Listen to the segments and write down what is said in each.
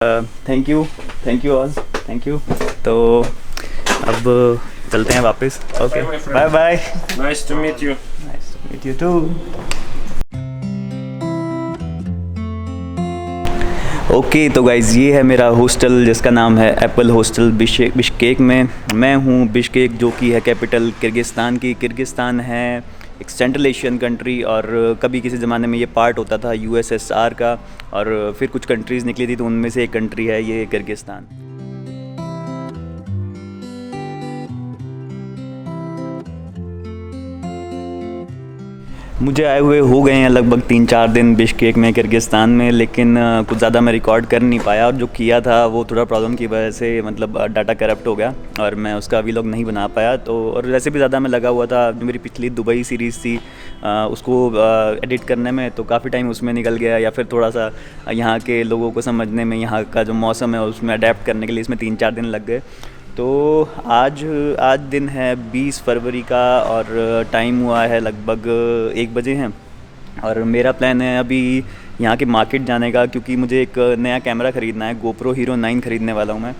Thank you all, thank you. तो अब चलते हैं वापस। Okay, bye bye. Nice to meet you. Nice to meet you too. Okay, तो गाइज़ ये है मेरा हॉस्टल जिसका नाम है एप्पल हॉस्टल बिश्केक में। मैं हूँ बिश्केक, जो कि है कैपिटल किर्गिस्तान की। किर्गिस्तान है एक सेंट्रल एशियन कंट्री, और कभी किसी ज़माने में ये पार्ट होता था यूएसएसआर का, और फिर कुछ कंट्रीज़ निकली थी, तो उनमें से एक कंट्री है ये किर्गिस्तान। मुझे आए हुए हो गए हैं लगभग 3-4 दिन बिश्केक में, किर्गिस्तान में, लेकिन कुछ ज़्यादा मैं रिकॉर्ड कर नहीं पाया, और जो किया था वो थोड़ा प्रॉब्लम की वजह से मतलब डाटा करप्ट हो गया और मैं उसका वीलॉग नहीं बना पाया। तो और वैसे भी ज़्यादा मैं लगा हुआ था, जो मेरी पिछली दुबई सीरीज़ थी उसको एडिट करने में, तो काफ़ी टाइम उसमें निकल गया, या फिर थोड़ा सा यहाँ के लोगों को समझने में, यहाँ का जो मौसम है उसमें अडेप्ट करने के लिए इसमें 3-4 दिन लग गए। तो आज दिन है 20 फरवरी का, और टाइम हुआ है लगभग 1 बजे हैं, और मेरा प्लान है अभी यहाँ के मार्केट जाने का, क्योंकि मुझे एक नया कैमरा ख़रीदना है। GoPro Hero 9 ख़रीदने वाला हूँ मैं।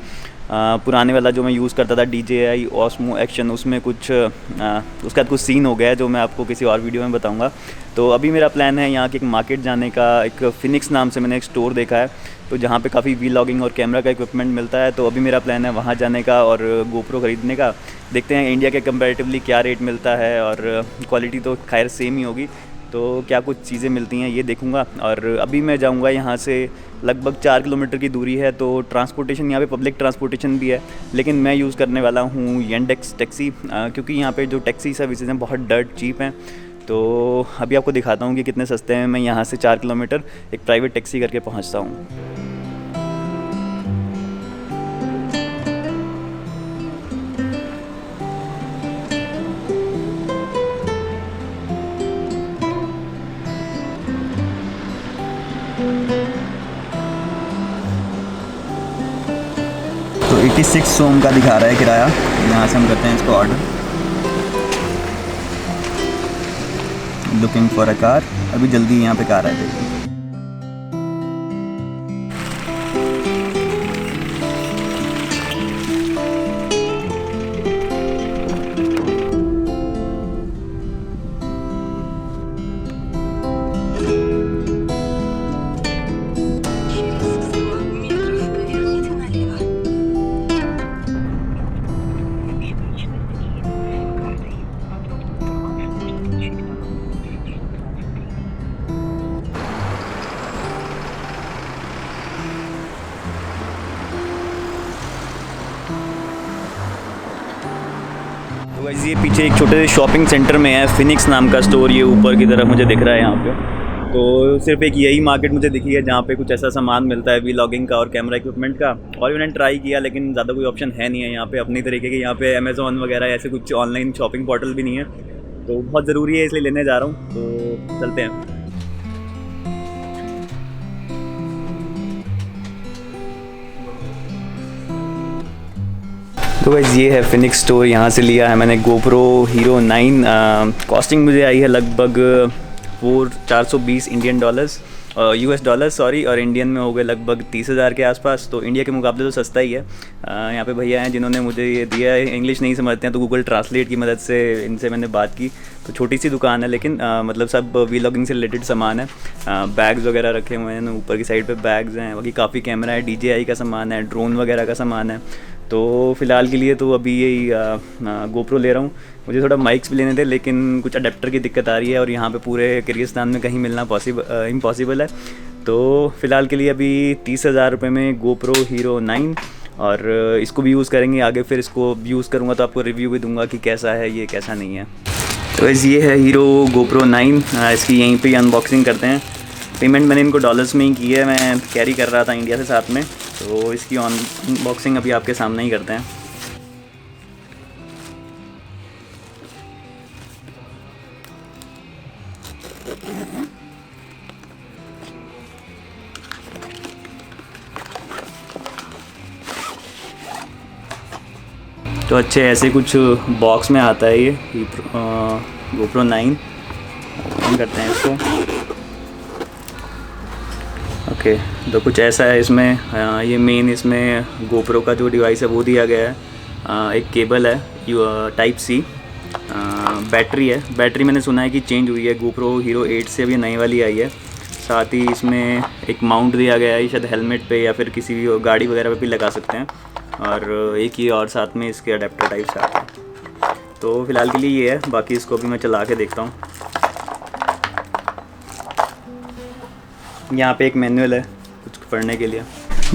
पुराने वाला जो मैं यूज़ करता था DJI Osmo Action, उसमें कुछ उसका कुछ सीन हो गया है, जो मैं आपको किसी और वीडियो में बताऊंगा। तो अभी मेरा प्लान है यहाँ के एक मार्केट जाने का। एक फिनिक्स नाम से मैंने एक स्टोर देखा है, तो जहाँ पे काफ़ी वीलॉगिंग और कैमरा का इक्विपमेंट मिलता है। तो अभी मेरा प्लान है वहाँ जाने का और GoPro ख़रीदने का। देखते हैं इंडिया के कंपैरेटिवली क्या रेट मिलता है, और क्वालिटी तो खैर सेम ही होगी, तो क्या कुछ चीज़ें मिलती हैं ये देखूंगा। और अभी मैं जाऊंगा यहाँ से लगभग 4 किलोमीटर की दूरी है, तो ट्रांसपोर्टेशन यहाँ पे पब्लिक ट्रांसपोर्टेशन भी है, लेकिन मैं यूज़ करने वाला हूँ येंडेक्स टैक्सी, क्योंकि यहाँ पे जो टैक्सी सर्विसेज हैं बहुत डर्ट चीप हैं। तो अभी आपको दिखाता हूँ कि कितने सस्ते हैं। मैं यहाँ से 4 किलोमीटर एक प्राइवेट टैक्सी करके पहुँचता हूँ। तो 86 सोम का दिखा रहा है किराया। यहाँ से हम करते हैं इसको order. Looking for a car. अभी जल्दी यहाँ पे कार आ जाएगी। तो गाइस ये पीछे एक छोटे से शॉपिंग सेंटर में है फिनिक्स नाम का स्टोर, ये ऊपर की तरफ मुझे दिख रहा है यहाँ पे। तो सिर्फ एक यही मार्केट मुझे दिखी है जहाँ पे कुछ ऐसा सामान मिलता है वीलॉगिंग का और कैमरा इक्विपमेंट का। और मैंने ट्राई किया, लेकिन ज़्यादा कोई ऑप्शन है नहीं है यहाँ पे अपनी तरीके के। यहाँ पे अमेज़ॉन वगैरह ऐसे कुछ ऑनलाइन शॉपिंग पोर्टल भी नहीं है, तो बहुत ज़रूरी है इसलिए लेने जा रहा हूँ। तो चलते हैं। तो गाइस ये है फिनिक्स स्टोर, यहाँ से लिया है मैंने GoPro Hero 9। कॉस्टिंग मुझे आई है लगभग 420 Indian dollars, US dollar sorry, और इंडियन में हो गए लगभग 30,000 के आसपास। तो इंडिया के मुकाबले तो सस्ता ही है। यहाँ पे भैया हैं जिन्होंने मुझे ये दिया है। इंग्लिश नहीं समझते हैं, तो गूगल ट्रांसलेट की मदद से इनसे मैंने बात की। तो छोटी सी दुकान है, लेकिन मतलब सब वीलॉगिंग से रिलेटेड सामान है। बैग्स वगैरह रखे हुए हैं, ऊपर की साइड पे बैग्स हैं, बाकी काफ़ी कैमरा है, DJI का सामान है, ड्रोन वगैरह का सामान है। तो फ़िलहाल के लिए तो अभी यही GoPro ले रहा हूँ। मुझे थोड़ा माइक्स भी लेने थे, लेकिन कुछ अडेप्टर की दिक्कत आ रही है, और यहाँ पे पूरे किर्गिस्तान में कहीं मिलना इम्पॉसिबल है। तो फ़िलहाल के लिए अभी 30,000 रुपये में GoPro Hero 9, और इसको भी यूज़ करेंगे आगे। फिर इसको यूज़ करूँगा तो आपको रिव्यू भी दूंगा कि कैसा है ये, कैसा नहीं है। तो वैसे ये है हीरो GoPro 9। इसकी यहीं पे अनबॉक्सिंग करते हैं। पेमेंट मैंने इनको डॉलर्स में ही की है, मैं कैरी कर रहा था इंडिया से साथ में, तो इसकी अनबॉक्सिंग अभी आपके सामने ही करते हैं। तो अच्छे ऐसे कुछ बॉक्स में आता है ये GoPro 9। ओपन करते हैं इसको। ओके, तो कुछ ऐसा है इसमें। ये मेन इसमें गोप्रो का जो डिवाइस है वो दिया गया है। एक केबल है टाइप सी। बैटरी है, बैटरी मैंने सुना है कि चेंज हुई है, गोप्रो हीरो 8 से अभी नई वाली आई है। साथ ही इसमें एक माउंट दिया गया है, शायद हेलमेट पे या फिर किसी भी गाड़ी वगैरह पे भी लगा सकते हैं। और एक ही और साथ में इसके अडेप्टर टाइप से आता है। तो फ़िलहाल के लिए ये है, बाकी इसको भी मैं चला के देखता हूँ। यहाँ पे एक मैनुअल है कुछ पढ़ने के लिए।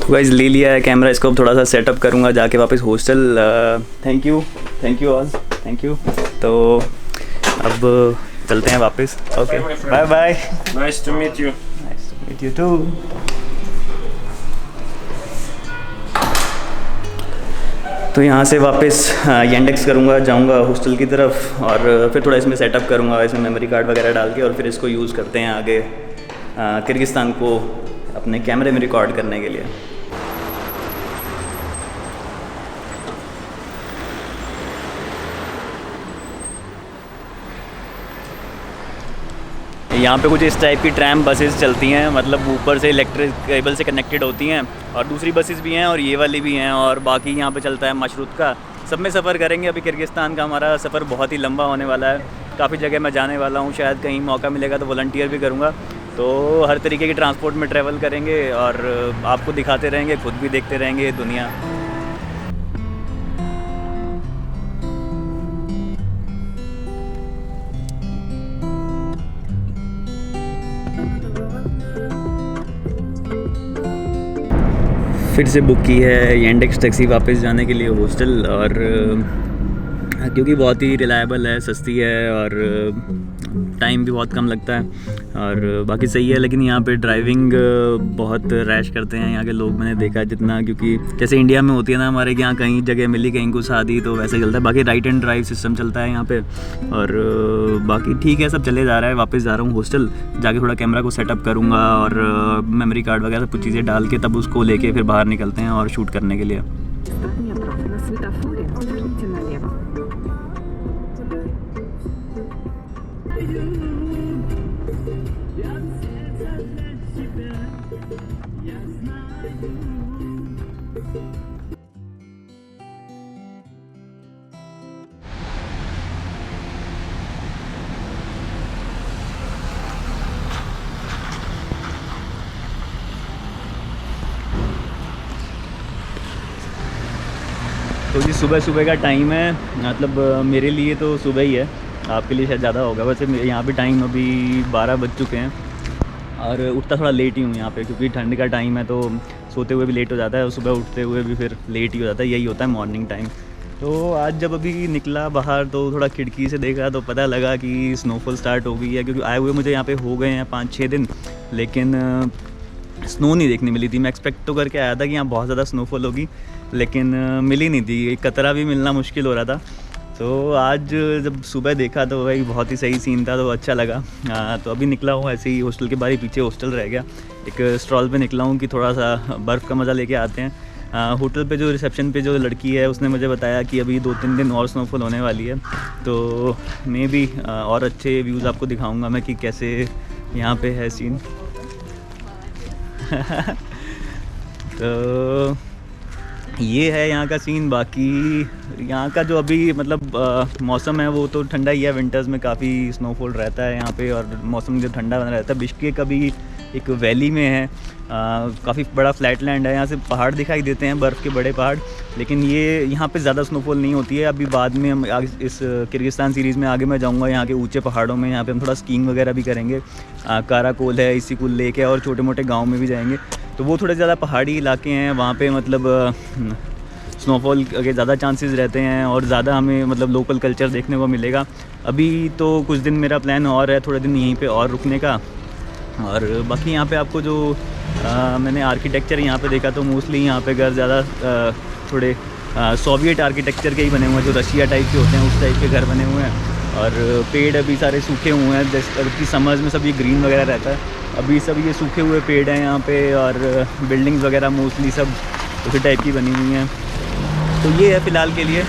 तो गाइस ले लिया है कैमरा, इसको अब थोड़ा सा सेटअप करूँगा जाके वापस hostel. Thank you all, thank you. तो अब चलते हैं वापस। Okay, bye bye. Nice to meet you. Nice to meet you too. तो यहाँ से वापस येंडेक्स करूँगा, जाऊँगा हॉस्टल की तरफ और फिर थोड़ा इसमें सेटअप करूँगा, इसमें मेमोरी कार्ड वगैरह डाल के, और फिर इसको यूज़ करते हैं आगे किर्गिस्तान को अपने कैमरे में रिकॉर्ड करने के लिए। यहाँ पे कुछ इस टाइप की ट्रैम बसेस चलती हैं, मतलब ऊपर से इलेक्ट्रिक केबल से कनेक्टेड होती हैं, और दूसरी बसेस भी हैं और ये वाली भी हैं, और बाकी यहाँ पे चलता है माशरुत का। सब में सफ़र करेंगे। अभी किर्गिस्तान का हमारा सफ़र बहुत ही लंबा होने वाला है, काफ़ी जगह मैं जाने वाला हूँ, शायद कहीं मौका मिलेगा तो वॉलंटियर भी करूँगा। तो हर तरीके की ट्रांसपोर्ट में ट्रैवल करेंगे और आपको दिखाते रहेंगे, खुद भी देखते रहेंगे दुनिया। फिर से बुक की है येंडेक्स टैक्सी वापस जाने के लिए हॉस्टल, और क्योंकि बहुत ही रिलायबल है, सस्ती है और टाइम भी बहुत कम लगता है और बाकी सही है। लेकिन यहाँ पे ड्राइविंग बहुत रैश करते हैं यहाँ के लोग, मैंने देखा है जितना, क्योंकि जैसे इंडिया में होती है ना हमारे यहाँ, कहीं जगह मिली कहीं को शादी तो वैसे चलता है। बाकी राइट एंड ड्राइव सिस्टम चलता है यहाँ पे, और बाकी ठीक है, सब चले जा रहा है। वापस जा रहा हूँ हॉस्टल, जाके थोड़ा कैमरा को सेटअप करूँगा और मेमोरी कार्ड वगैरह सब कुछ चीज़ें डाल के तब उसको लेके फिर बाहर निकलते हैं और शूट करने के लिए। तो जी सुबह सुबह का टाइम है, मतलब मेरे लिए तो सुबह ही है, आपके लिए शायद ज़्यादा होगा। वैसे यहाँ पे टाइम अभी 12 बज चुके हैं और उठता थोड़ा लेट ही हूँ यहाँ पे, क्योंकि ठंड का टाइम है तो सोते हुए भी लेट हो जाता है और सुबह उठते हुए भी फिर लेट ही हो जाता है। यही होता है मॉर्निंग टाइम। तो आज जब अभी निकला बाहर तो थोड़ा खिड़की से देखा तो पता लगा कि स्नोफॉल स्टार्ट हो गई है, क्योंकि आए हुए मुझे यहाँ पे हो गए हैं 5-6 दिन, लेकिन स्नो नहीं देखने मिली थी। मैं एक्सपेक्ट तो करके आया था कि यहाँ बहुत ज़्यादा स्नोफॉल होगी, लेकिन मिली नहीं थी। एक कतरा भी मिलना मुश्किल हो रहा था। तो आज जब सुबह देखा तो भाई बहुत ही सही सीन था, तो अच्छा लगा। तो अभी निकला हूँ ऐसे ही, हॉस्टल के बाहर ही पीछे हॉस्टल रह गया, एक स्टॉल पे निकला हूँ कि थोड़ा सा बर्फ़ का मज़ा लेके आते हैं। होटल पे जो रिसेप्शन पे जो लड़की है उसने मुझे बताया कि अभी 2-3 दिन और स्नोफॉल होने वाली है, तो मे भी और अच्छे व्यूज़ आपको दिखाऊँगा मैं कि कैसे यहाँ पे है सीन। तो ये है यहाँ का सीन। बाकी यहाँ का जो अभी मतलब मौसम है वो तो ठंडा ही है, विंटर्स में काफ़ी स्नोफॉल रहता है यहाँ पे और मौसम जो ठंडा बना रहता है। बिश्केक अभी एक वैली में है, काफ़ी बड़ा फ्लैट लैंड है, यहाँ से पहाड़ दिखाई देते हैं, बर्फ़ के बड़े पहाड़, लेकिन ये यहाँ पे ज़्यादा स्नोफॉल नहीं होती है। अभी बाद में हम इस किर्गिस्तान सीरीज़ में आगे मैं जाऊँगा यहाँ के ऊंचे पहाड़ों में, यहाँ पे हम थोड़ा स्कीइंग वगैरह भी करेंगे। काराकोल है, इसिकुल लेक है और छोटे मोटे गाँव में भी जाएंगे। तो वो थोड़े ज़्यादा पहाड़ी इलाके हैं, वहाँ पे मतलब स्नोफॉल के ज़्यादा चांसेस रहते हैं और ज़्यादा हमें मतलब लोकल कल्चर देखने को मिलेगा। अभी तो कुछ दिन मेरा प्लान और है, थोड़े दिन यहीं पे और रुकने का। और बाकी यहाँ पे आपको जो मैंने आर्किटेक्चर यहाँ पे देखा तो मोस्टली यहाँ पे घर ज़्यादा थोड़े सोवियत आर्किटेक्चर के ही बने हुए हैं, जो रशिया टाइप के होते हैं उस टाइप के घर बने हुए हैं। और पेड़ अभी सारे सूखे हुए हैं, जबकि समर्स में सब ये ग्रीन वगैरह रहता है। अभी सब ये सूखे हुए पेड़ हैं यहाँ पे, और बिल्डिंग्स वगैरह मोस्टली सब उसी टाइप की बनी हुई हैं। तो ये है फ़िलहाल के लिए।